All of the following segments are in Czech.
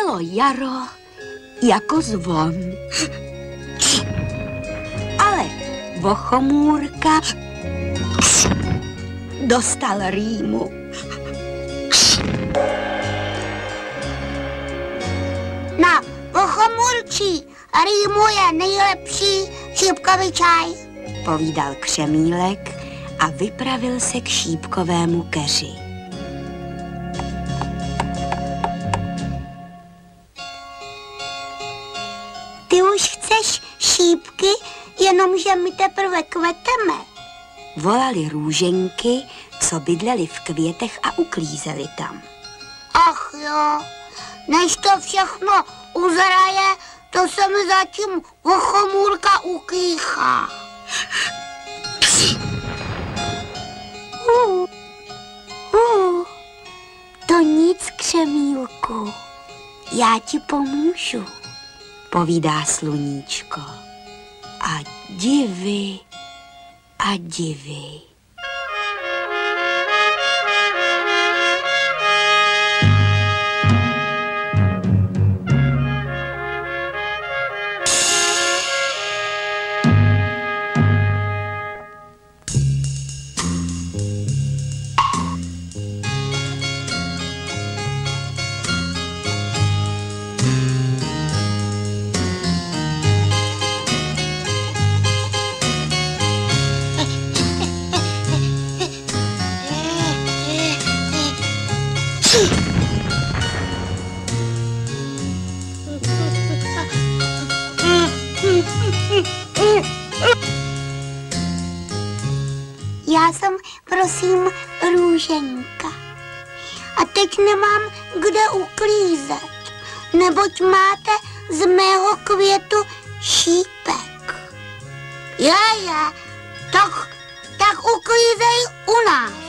Bylo jaro jako zvon. Ale Vochomůrka dostal rýmu. Na Vochomůrčí rýmu je nejlepší šípkový čaj, povídal Křemílek a vypravil se k šípkovému keři. Ty už chceš šípky, jenomže my teprve kveteme, volali růženky, co bydleli v květech a uklízeli tam. Ach jo, než to všechno uzraje, to se mi zatím Vochomůrka ukýchá. To nic, Křemílku, já ti pomůžu, povídá sluníčko. A divy a divy. Já jsem, prosím, růženka. A teď nemám kde uklízet, neboť máte z mého květu šípek. Je, tak uklízej u nás.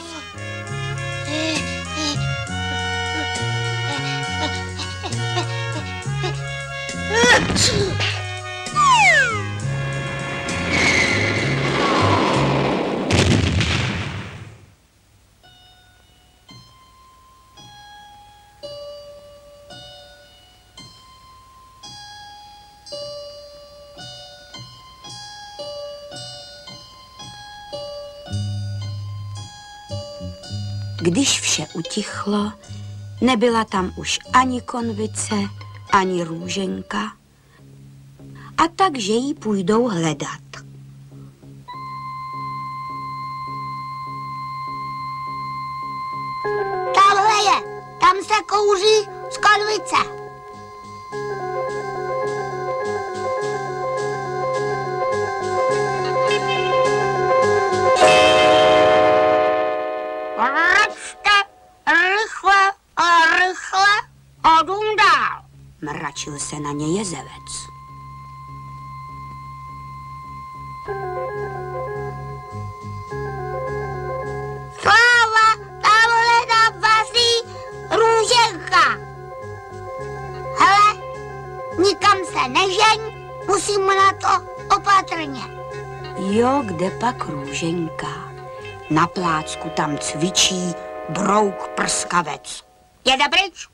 Když vše utichlo, nebyla tam už ani konvice, ani růženka, a takže ji půjdou hledat. Tamhle je, tam se kouří z konvice. Rychle a jdům dál, mračil se na ně jezevec. Sláva, tamhle na vaří růženka. Hele, nikam se nežeň, musíme na to opatrně. Jo, kde pak růženka? Na plácku tam cvičí brouk prskavec. Jede pryč,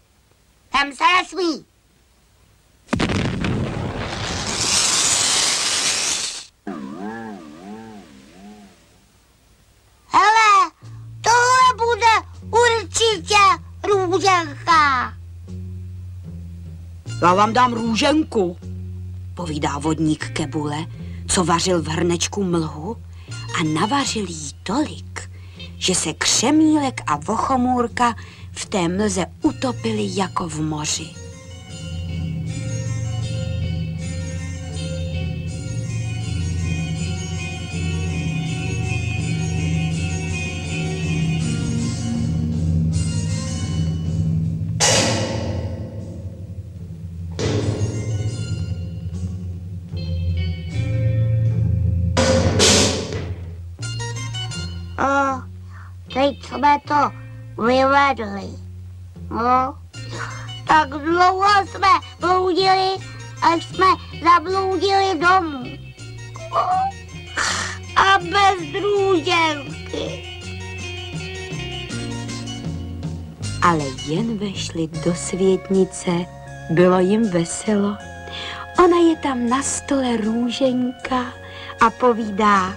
tam se nesmí. Hele, tohle bude určitě růženka. Já vám dám růženku, povídá vodník Kebule, co vařil v hrnečku mlhu a navařil jí tolik, že se Křemílek a Vochomůrka v té mlze utopili jako v moři. Teď jsme to vyvedli. No, tak dlouho jsme bloudili, až jsme zabloudili domů. A bez růženky. Ale jen vešli do světnice, Bylo jim veselo. Ona je tam na stole Růženka a povídá: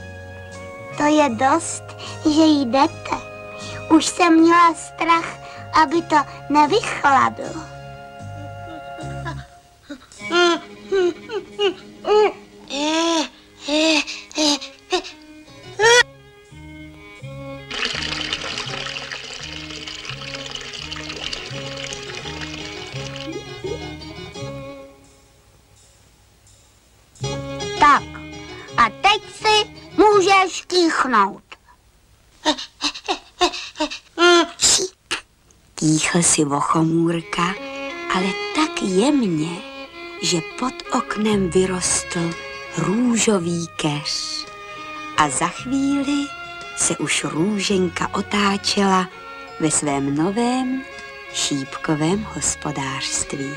To je dost, že jdete. Už jsem měla strach, aby to nevychladlo. Tak, a teď si můžeš kýchnout. Kýchl si Vochomůrka, ale tak jemně, že pod oknem vyrostl růžový keř. A za chvíli se už Růženka otáčela ve svém novém šípkovém hospodářství.